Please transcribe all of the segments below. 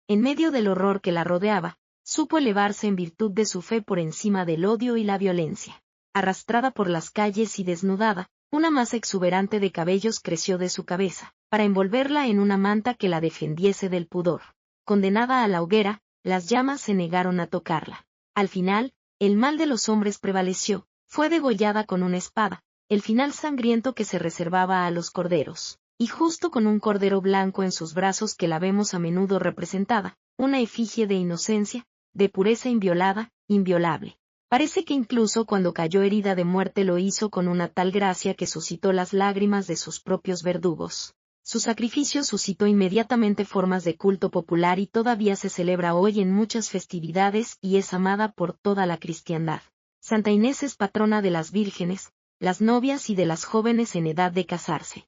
en medio del horror que la rodeaba, supo elevarse en virtud de su fe por encima del odio y la violencia. Arrastrada por las calles y desnudada, una masa exuberante de cabellos creció de su cabeza, para envolverla en una manta que la defendiese del pudor. Condenada a la hoguera, las llamas se negaron a tocarla. Al final, el mal de los hombres prevaleció, fue degollada con una espada, el final sangriento que se reservaba a los corderos, y justo con un cordero blanco en sus brazos que la vemos a menudo representada, una efigie de inocencia, de pureza inviolada, inviolable. Parece que incluso cuando cayó herida de muerte lo hizo con una tal gracia que suscitó las lágrimas de sus propios verdugos. Su sacrificio suscitó inmediatamente formas de culto popular y todavía se celebra hoy en muchas festividades y es amada por toda la cristiandad. Santa Inés es patrona de las vírgenes, las novias y de las jóvenes en edad de casarse.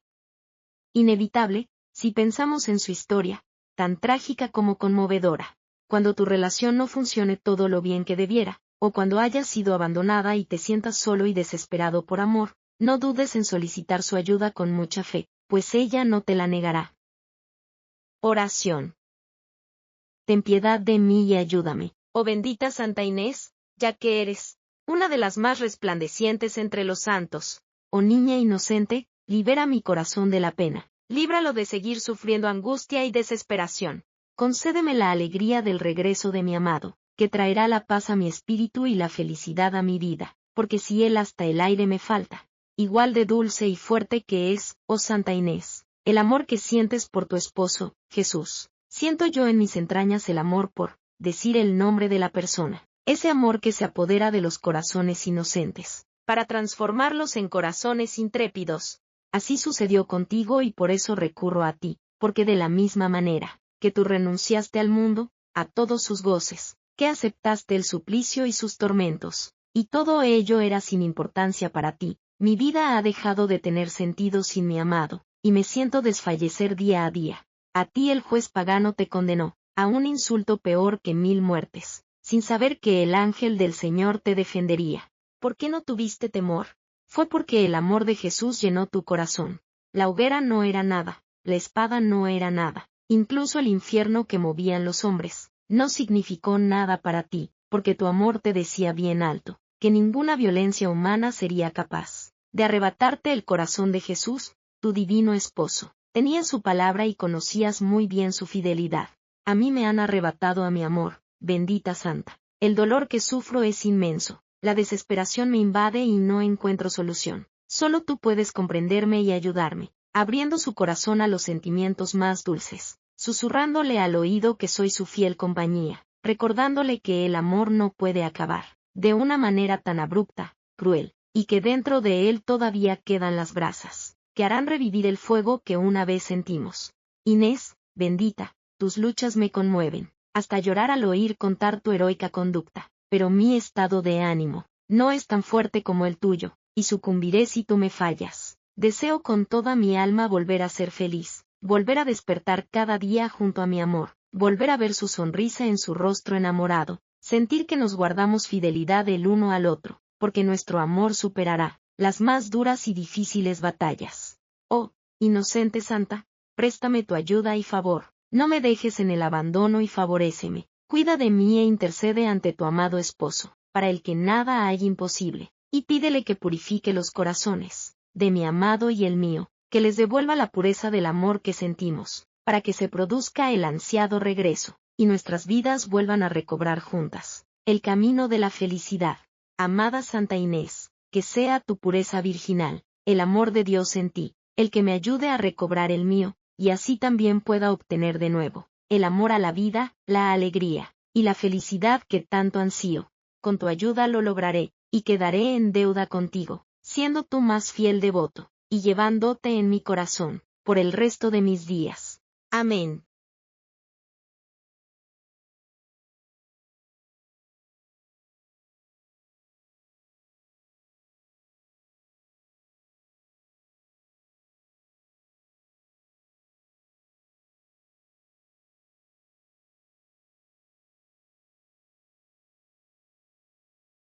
Inevitable, si pensamos en su historia, tan trágica como conmovedora. Cuando tu relación no funcione todo lo bien que debiera, o cuando hayas sido abandonada y te sientas solo y desesperado por amor, no dudes en solicitar su ayuda con mucha fe, pues ella no te la negará. Oración. Ten piedad de mí y ayúdame, oh bendita Santa Inés, ya que eres una de las más resplandecientes entre los santos. Oh niña inocente, libera mi corazón de la pena, líbralo de seguir sufriendo angustia y desesperación. Concédeme la alegría del regreso de mi amado, que traerá la paz a mi espíritu y la felicidad a mi vida, porque si él hasta el aire me falta, igual de dulce y fuerte que es, oh Santa Inés, el amor que sientes por tu esposo, Jesús, siento yo en mis entrañas el amor por decir el nombre de la persona, ese amor que se apodera de los corazones inocentes, para transformarlos en corazones intrépidos. Así sucedió contigo y por eso recurro a ti, porque de la misma manera que tú renunciaste al mundo, a todos sus goces, que aceptaste el suplicio y sus tormentos, y todo ello era sin importancia para ti, mi vida ha dejado de tener sentido sin mi amado, y me siento desfallecer día a día. A ti el juez pagano te condenó, a un insulto peor que 1000 muertes, sin saber que el ángel del Señor te defendería. ¿Por qué no tuviste temor? Fue porque el amor de Jesús llenó tu corazón. La hoguera no era nada, la espada no era nada, incluso el infierno que movían los hombres, no significó nada para ti, porque tu amor te decía bien alto, que ninguna violencia humana sería capaz de arrebatarte el corazón de Jesús, tu divino esposo. Tenías su palabra y conocías muy bien su fidelidad. A mí me han arrebatado a mi amor, bendita Santa. El dolor que sufro es inmenso, la desesperación me invade y no encuentro solución. Solo tú puedes comprenderme y ayudarme, abriendo su corazón a los sentimientos más dulces, susurrándole al oído que soy su fiel compañía, recordándole que el amor no puede acabar de una manera tan abrupta, cruel, y que dentro de él todavía quedan las brasas, que harán revivir el fuego que una vez sentimos. Inés, bendita, tus luchas me conmueven, hasta llorar al oír contar tu heroica conducta, pero mi estado de ánimo no es tan fuerte como el tuyo, y sucumbiré si tú me fallas. Deseo con toda mi alma volver a ser feliz, volver a despertar cada día junto a mi amor, volver a ver su sonrisa en su rostro enamorado, sentir que nos guardamos fidelidad el uno al otro, porque nuestro amor superará las más duras y difíciles batallas. Oh, inocente Santa, préstame tu ayuda y favor, no me dejes en el abandono y favoréceme, cuida de mí e intercede ante tu amado esposo, para el que nada hay imposible, y pídele que purifique los corazones de mi amado y el mío, que les devuelva la pureza del amor que sentimos, para que se produzca el ansiado regreso, y nuestras vidas vuelvan a recobrar juntas el camino de la felicidad. Amada Santa Inés, que sea tu pureza virginal, el amor de Dios en ti, el que me ayude a recobrar el mío, y así también pueda obtener de nuevo el amor a la vida, la alegría, y la felicidad que tanto ansío. Con tu ayuda lo lograré, y quedaré en deuda contigo, siendo tu más fiel devoto, y llevándote en mi corazón, por el resto de mis días. Amén.